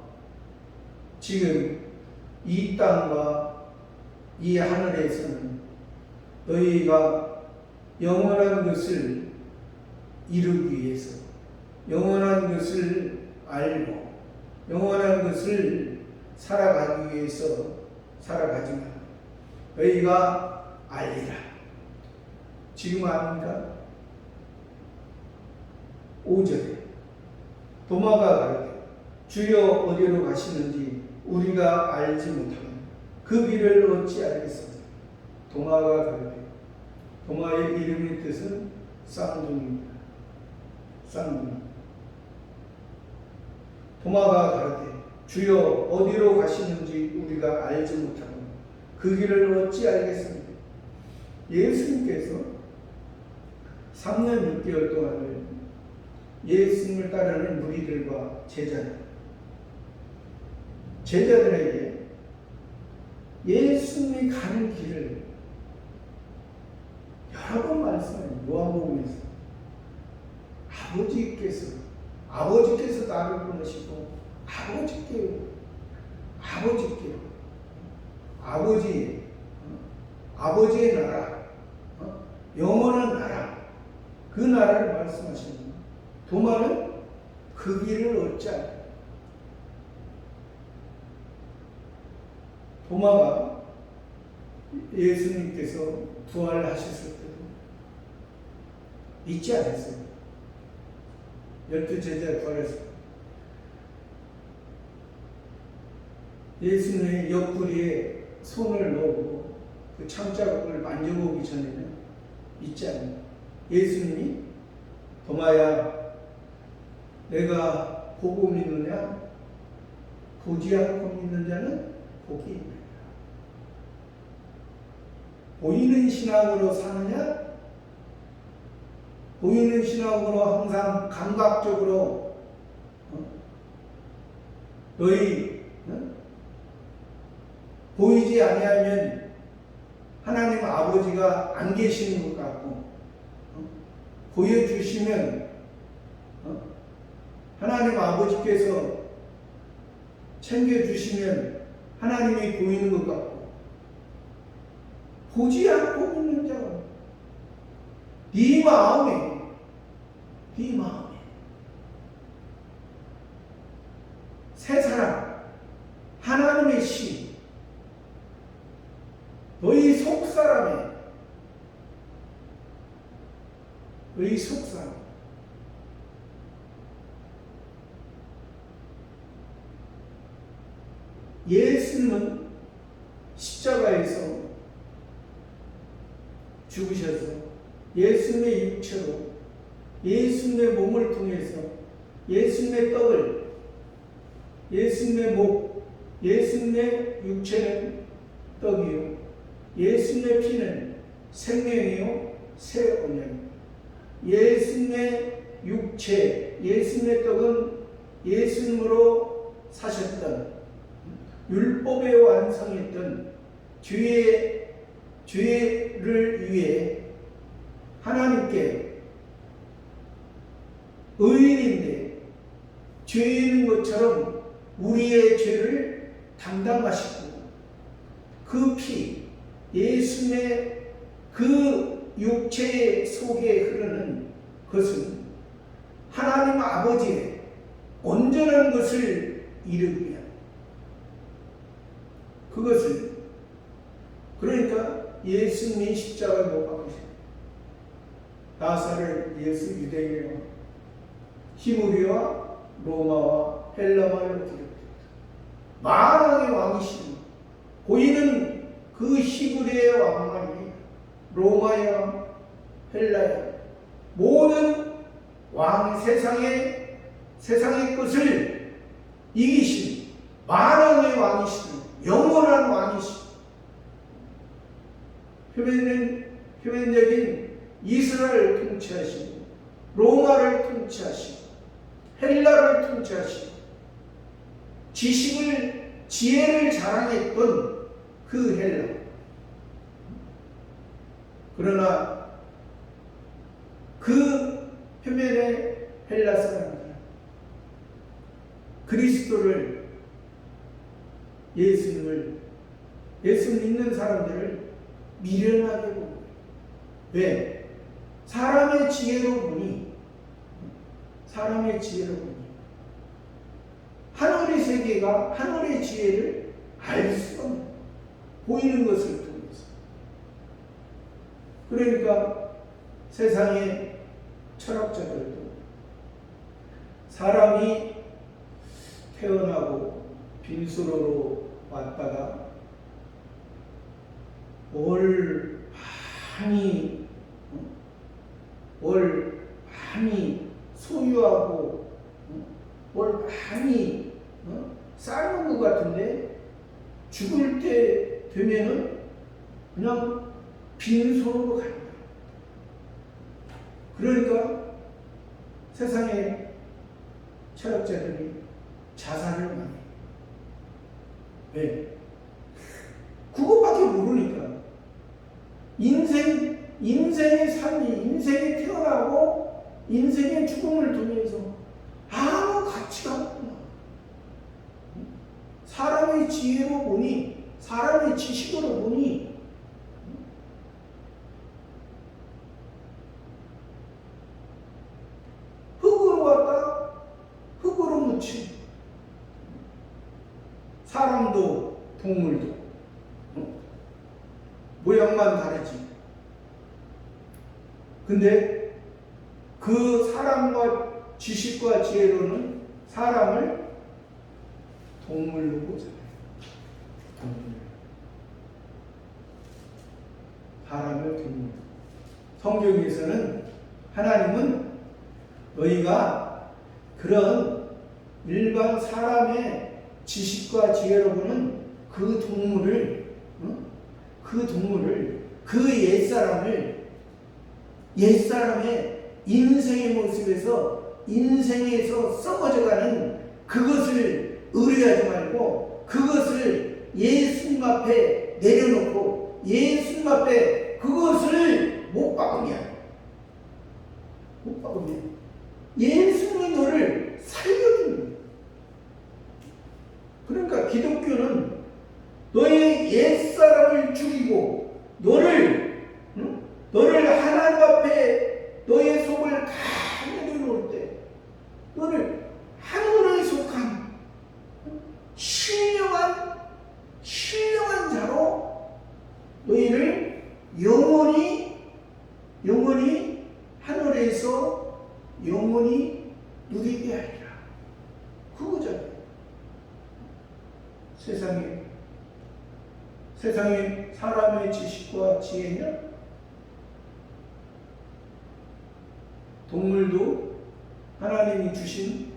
지금 이 땅과 이 하늘에서는 너희가 영원한 것을 이루기 위해서 영원한 것을 알고 영원한 것을 살아가기 위해서 살아가지만 너희가 알리라. 지금 압니다. 5절에 도마가 가르되 주여 어디로 가시는지 우리가 알지 못하면 그 길을 어찌 알겠습니까? 도마가 가르되 도마의 이름의 뜻은 쌍둥이입니다. 쌍둥이. 도마가 가르되 주여 어디로 가시는지 우리가 알지 못하면 그 길을 어찌 알겠습니까? 예수님께서 3년 6개월 동안을 예수님을 따르는 무리들과 제자들에게 예수님이 가는 길을 여러 번 말씀하는 요한복음에서 아버지께서 나를 보내시고 아버지의 나라, 영원한 나라, 그 나라를 말씀하시는 도마는 그 길을 어찌 알까? 도마가 예수님께서 부활하셨을 때도 잊지 않았어요. 12제자 부활했을 때 예수님의 옆구리에 손을 넣고 그 창자국을 만져보기 전에는 잊지 않아요. 예수님이 도마야, 내가 보고 믿느냐? 보지 않고 믿는 자는 복이 있느니라. 보이는 신앙으로 사느냐? 보이는 신앙으로 항상 감각적으로 너희 보이지 아니하면 하나님 아버지가 안 계시는 것 같고 보여주시면 하나님 아버지께서 챙겨주시면 하나님이 보이는 것 같고 보지 않고 믿는 자가 네 마음에 새 사람 하나님의 신 너희 속사람에 너희 속사람 예수님은 십자가에서 죽으셔서 예수님의 육체로 예수님의 몸을 통해서 예수님의 떡을 예수님의 목 예수님의 육체는 떡이요 예수님의 피는 생명이요 새 언약이요 예수님의 육체 예수님의 떡은 예수님으로 사셨던 율법에 완성했던 죄를 위해 하나님께 의인인데 죄 있는 것처럼 우리의 죄를 담당하시고 그 피 예수님의 그 육체 속에 흐르는 것은 하나님 아버지의 온전한 것을 이루기 위한 그것을 그러니까 예수님이 십자가에 못 박히셨다. 나사를 예수 유대인과 히브리와 로마와 헬라말로 기록됩니다. 만왕의 왕이신 보이는 그 히브리의 왕만이 로마의 왕, 헬라의 왕, 모든 왕 세상의 것을 이기신 만왕의 왕이신 영원한 왕이신 표면적인 이스라엘을 통치하시고 로마를 통치하시고 헬라를 통치하시고 지혜를 자랑했던 그 헬라 그러나 그 표면의 헬라 사람들 그리스도를 예수 믿는 사람들을 미련하게 보고 왜? 사람의 지혜로 보니 하늘의 세계가 하늘의 지혜를 알 수 없는 보이는 것을 통해서 그러니까 세상의 철학자들도 사람이 태어나고 빈수로로 왔다가 뭘 많이 소유하고 뭘 많이 쌓는 것 같은데 죽을 때 되면은 그냥 빈손으로 간다. 그러니까 세상의 철학자들이 자살을 많이 해요. 왜? 그것밖에 모르니까. 인생의 삶이, 인생이 태어나고 인생의 죽음을 통해서 아무 가치가 없구나. 사람의 지혜로 보니, 사람의 지식으로 보니, 흙으로 왔다, 흙으로 묻힌 사람도 동물도 모양만 다르지. 근데 그 사람과 지식과 지혜로는 사람을 동물로 보잖아요. 동물. 사람을 동물. 성경에서는 하나님은 너희가 그런 일반 사람의 지식과 지혜로 보는 그 동물을, 그 옛사람의 인생의 모습에서, 인생에서 썩어져가는 그것을 의뢰하지 말고 그것을 예수님 앞에 내려놓고 예수님 앞에 그것을 못 박으냐. 예수님이 너를 살려줍니다. 그러니까 기독교는 너의 옛사람을 죽이고 너를 하나님 앞에 너의 속을 다 내려놓을 때 너를 하늘에 속한 신령한 자로 너희를 영원히 하늘에서 영원히 누리게 하리라. 그거잖아요. 세상에 사람의 지식과 지혜냐? 동물도 하나님이 주신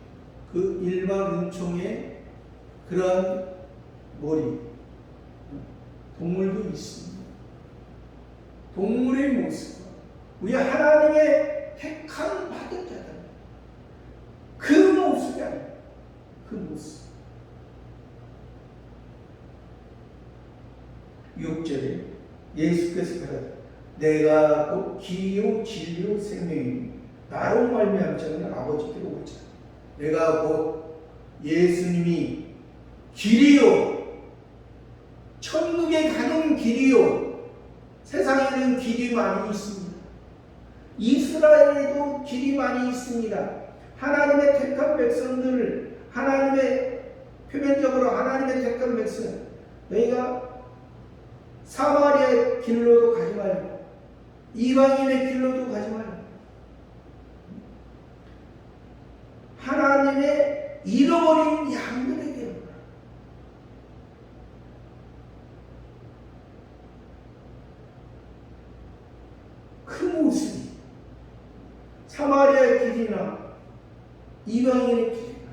그 일반 은총의 그러한 머리, 동물도 있습니다. 동물의 모습, 우리 하나님의 택한 받은 자들, 그 모습이 아니에요. 그 모습. 6절에 예수께서 가라사대 내가 곧 길이요 진리요 생명이니 나로 말미암지 않는 아버지께로 오자. 내가 곧 예수님이 길이요, 천국에 가는 길이요. 세상에는 길이 많이 있습니다. 이스라엘에도 길이 많이 있습니다. 하나님의 택한 백성들, 표면적으로 하나님의 택한 백성, 너희가 사마리아의 길로도 가지 말고 이방인의 길로도 가지 말고 하나님의 잃어버린 양들에게 오라. 그 모습이 사마리아의 길이나 이방인의 길이나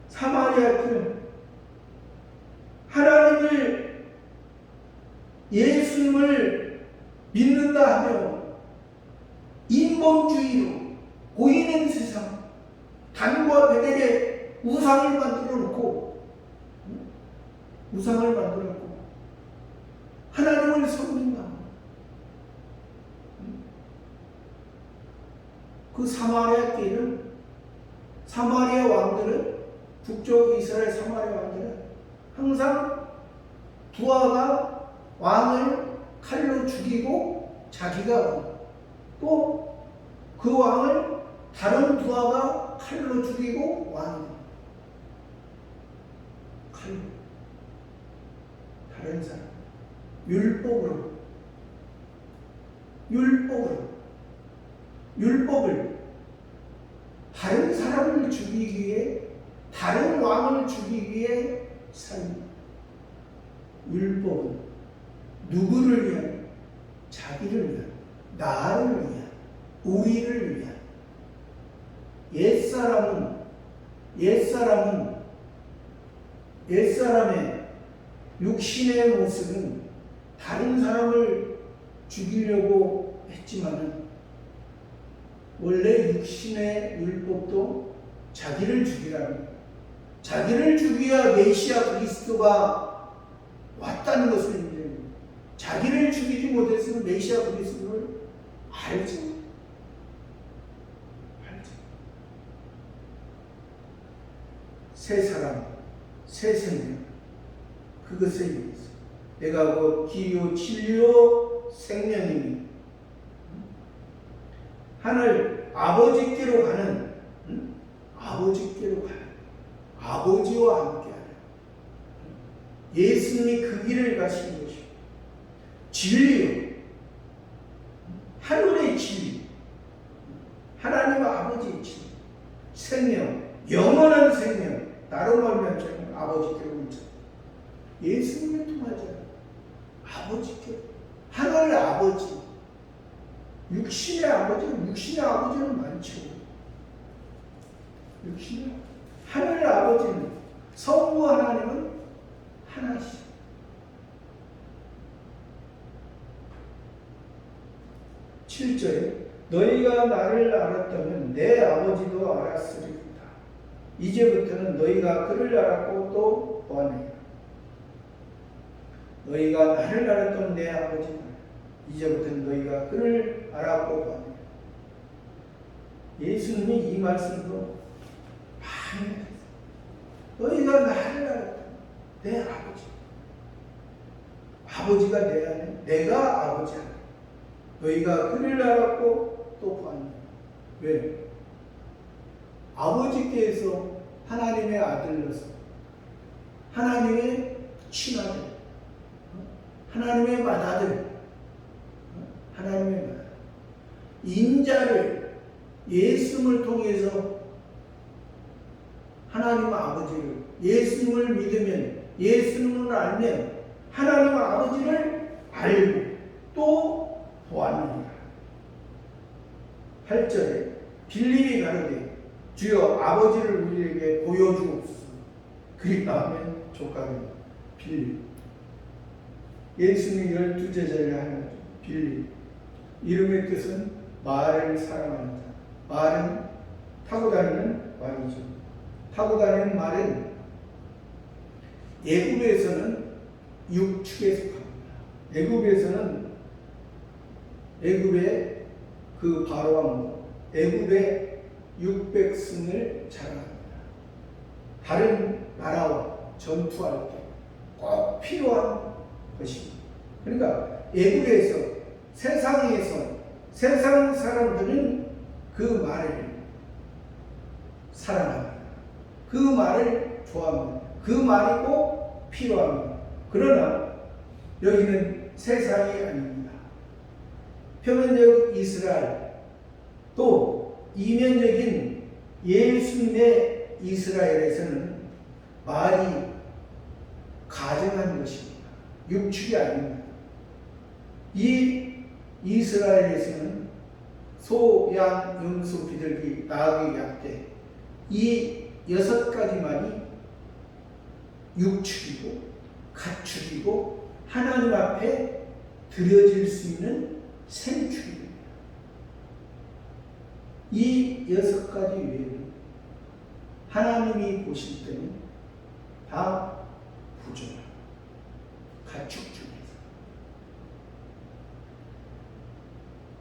사마리아 길은 하나님을 예수님을 믿는다 하며 인본주의로 보이는 세상, 단과 베델의 우상을 만들어 놓고 하나님을 섬긴다. 그 사마리아 길은, 사마리아 왕들은, 북쪽 이스라엘 사마리아 왕들은 항상 두아가 왕을 칼로 죽이고 자기가 또 그 왕을 다른 두아가 칼로 죽이고 왕이 칼로 다른 사람 율법을 다른 사람을 죽이기 위해, 다른 왕을 죽이기 위해 산 율법은 누구를 위한? 자기를 위한, 나를 위한, 우리를 위한. 옛사람의 육신의 모습은 다른 사람을 죽이려고 했지만은 원래 육신의 율법도 자기를 죽이라는, 자기를 죽여야 메시아 그리스도가 왔다는 것을 인정합니다. 자기를 죽이지 못했으면 메시아 그리스도를 알지. 새 사람, 새 생명, 그것에 의해서 내가 곧 길이요 진리요 생명이니 하늘 아버지께로 가는, 아버지와 함께하는 예수님이 그 길을 가신 것이고 진리요. 하늘의 진리. 하나님 아버지의 진리. 생명, 영원한 생명. 나로 말하면 저는 아버지께로 온다. 예수님을 통하잖아요. 아버지께. 하나님의 아버지. 육신의 아버지는 많죠. 하늘의 아버지는, 성부 하나님은 하나씩. 7절에 너희가 나를 알았다면 내 아버지도 알았으리로다. 이제부터는 너희가 그를 알았고 또 보았느니라. 너희가 나를 알았던 내 아버지는 이제부터는 너희가 그를 알았고 보았느니라. 예수님이 이 말씀도 많이 하셨어요. 너희가 나를 알았던 내 아버지. 아버지가 내 안에, 내가 아버지 안에. 너희가 그를 알았고 또 보았느니라. 왜? 아버지께서 하나님의 아들로서 하나님의 친아들, 하나님의 맏아들, 하나님의 맏아들, 인자를 예수님을 통해서 하나님 아버지를, 예수님을 믿으면, 예수님을 알면 하나님 아버지를 알고 또 보았느니라. 8절에 빌립이 가로되 주여 아버지를 우리에게 보여주옵소서. 그리하면 족하겠다. 빌립. 예수님 12제자를 하는 빌립. 이름의 뜻은 말을 사랑하는 자. 말은 타고 다니는 말이죠. 타고 다니는 말은 애굽에서는 육축에 속합니다. 애굽의 그 바로왕, 애굽의 육백승을 자랑합니다. 다른 나라와 전투할 때 꼭 필요한 것입니다. 그러니까 애굽에서, 세상에서, 세상 사람들은 그 말을 사랑합니다. 그 말을 좋아합니다. 그 말이 꼭 필요합니다. 그러나 여기는 세상이 아닙니다. 표면적 이스라엘, 또 이면적인 예수님의 이스라엘에서는 말이 가정한 것입니다. 육축이 아닙니다. 이 이스라엘에서는 소, 양, 염소, 비둘기, 나귀, 약대, 이 6가지 말이 육축이고 가축이고 하나님 앞에 드려질 수 있는 생축입니다. 이 6가지 외에는 하나님이 보실 때는 다 부족합니다. 가축 중에서.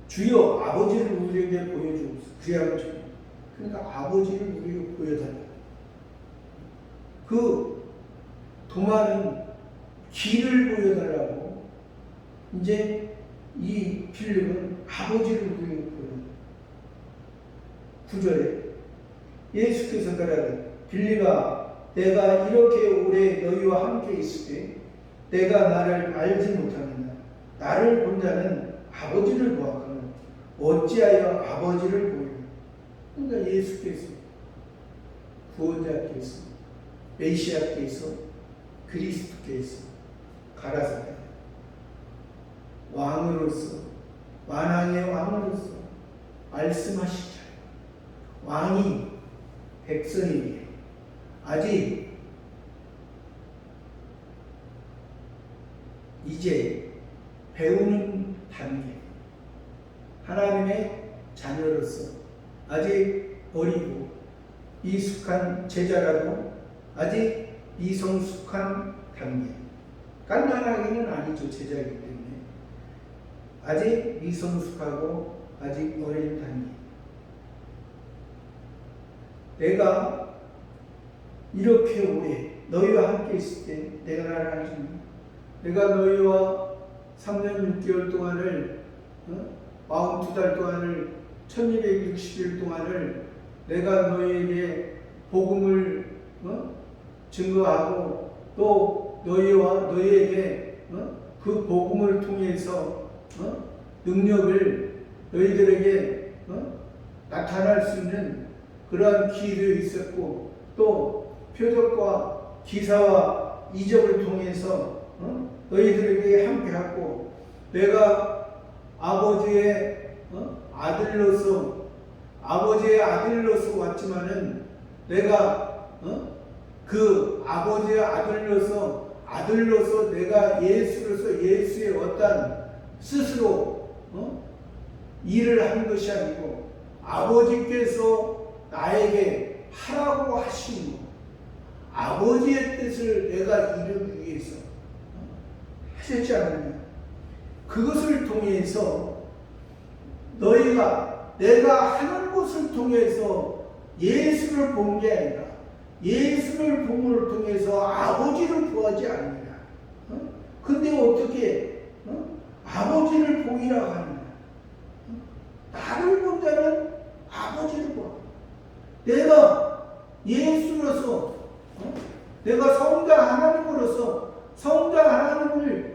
주여 아버지를 우리에게 보여주옵소서. 그래야만 주여. 그러니까 아버지를 우리에게 보여달라. 그 도마는 길을 보여달라고 이제 이 빌립은 아버지를 우리에게 보여달라. 9절에 예수께서 가라되 빌립아 내가 이렇게 오래 너희와 함께 있을 때 내가 나를 알지 못하느냐. 나를 본 자는 아버지를 보았거늘 어찌하여 아버지를 보이냐. 그러니까 예수께서, 구원자께서, 메시아께서, 그리스도께서 가라사대 왕으로서, 만왕의 왕으로서 말씀하시자. 왕이 백성에게 아직 이제 배우는 단계, 하나님의 자녀로서 아직 어리고 미숙한 제자라도 아직 미성숙한 단계. 깐난하기는 아니죠. 제자이기 때문에 아직 미성숙하고 아직 어린 단계. 내가 이렇게 오래 너희와 함께 있을 때 내가 나를 알지 못하느냐. 내가 너희와 3년 6개월 동안을 42달 동안을 1260일 동안을 내가 너희에게 복음을 증거하고 또 너희에게 그 복음을 통해서 능력을 너희들에게 나타날 수 있는 그러한 기회도 있었고, 또 표적과 기사와 이적을 통해서 너희들에게 함께하고, 내가 아버지의 아들로서 왔지만은 내가 그 아버지의 아들로서 내가 예수의 어떤 스스로 일을 한 것이 아니고 아버지께서 나에게 하라고 하신 것, 아버지의 뜻을 내가 이루기 위해서 하셨지 않느냐. 그것을 통해서 내가 하는 것을 통해서 예수를 본 게 아니라 예수를 본을 통해서 아버지를 보지 않느냐. 근데 어떻게 아버지를 보이라고 하느냐. 나를 본 자는 아버지를 봐. 내가 예수로서 내가 성자 하나님으로서 성자 하나님을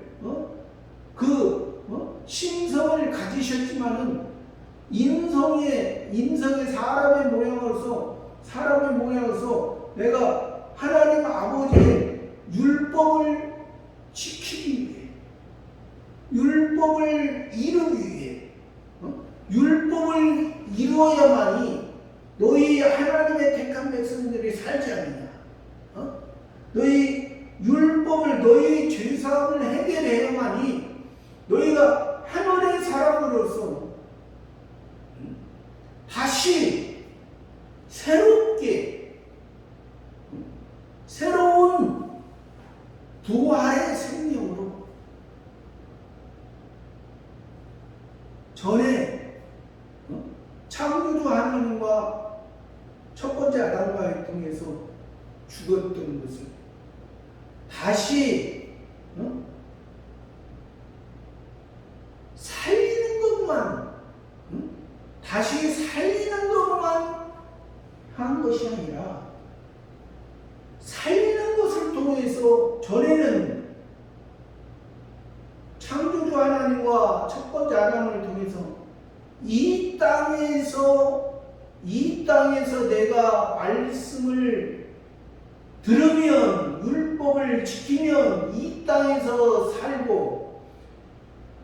신성을 가지셨지만은 인성의 사람의 모양으로서 내가 하나님 아버지의 율법을 지키기 위해, 율법을 이루기 위해, 율법을 이루어야만이 너희 하나님의 택한 백성들이 살지 않느냐. 너희 율법을, 너희 죄사함을 해결해야만이 너희가 하늘의 사람으로서 다시 새로운 부활의 생명으로, 전에 창조주 하나님과 첫 번째 아담과 통해서 죽었던 것을 다시 살리는 것만 한 것이 아니라, 살리는 것을 통해서 전에는 창조주 하나님과 첫 번째 아담을 통해서 이 땅에서 내가 말씀을 들으면, 율법을 지키면 이 땅에서 살고,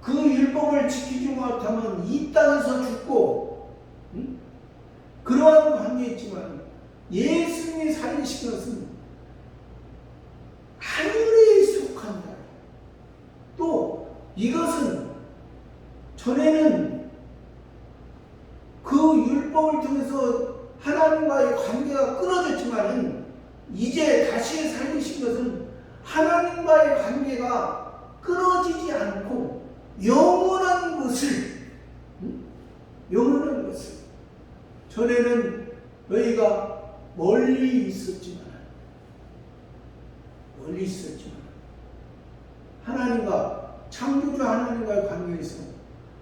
그 율법을 지키지 못하면 이 땅에서 죽고, 그러한 관계있지만 예수님이 살리신 것은 하늘에 속한다. 또 이것은 전에는 그 율법을 통해서 하나님과의 관계가 끊어졌지만은 이제 다시 살리신 것은 하나님과의 관계가 끊어지지 않고 영원한 것을, 전에는 너희가 멀리 있었지만 하나님과, 창조주 하나님과의 관계에서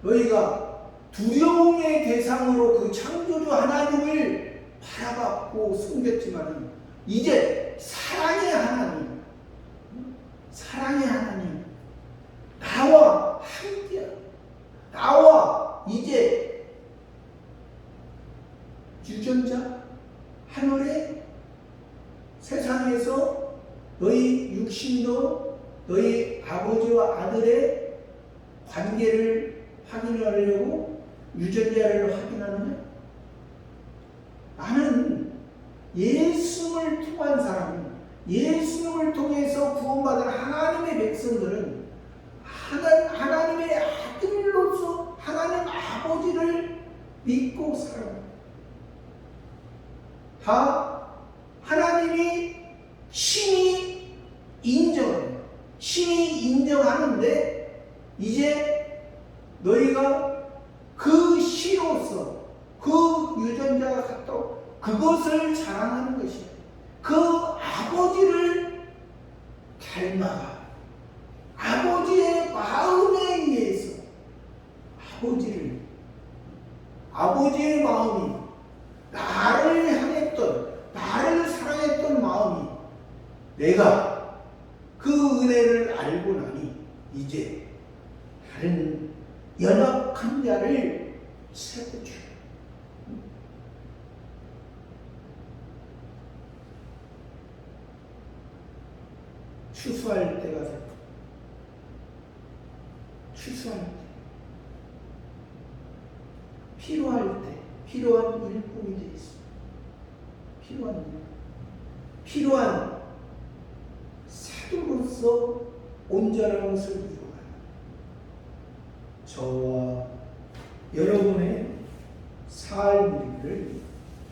너희가 두려움의 대상으로 그 창조주 하나님을 바라봤고 섬겼지만 이제 사랑의 하나님, 나와 함께, 나와 이제 유전자, 하늘의 세상에서 너희 육신도 너희 아버지와 아들의 관계를 확인하려고 유전자를 확인하느냐? 나는 예수를 통한 사람, 예수를 통해서 구원받은 하나님의 백성들은 하나님의 아들로서 하나님 아버지를 믿고 살아갑니다. 다 하나님이 신이 인정하는데 이제 너희가 그 시로서 그 유전자가 같다고 그것을 자랑하는 것이야. 그 아버지를 닮아가 아버지의 마음에 의해서 아버지의 마음이 나를 향했던, 나를 사랑했던 마음이 내가 그 은혜를 알고 나니 이제 다른 연약한 자를 세워주라. 추수할 때가 됐다. 추수할 때, 필요할 때, 필요한 일꾼이 되어 있습니다. 필요한 사도로서 온전한 것을 이루어가는 저와 여러분의 삶이기를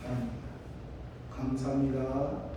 바랍니다. 감사합니다.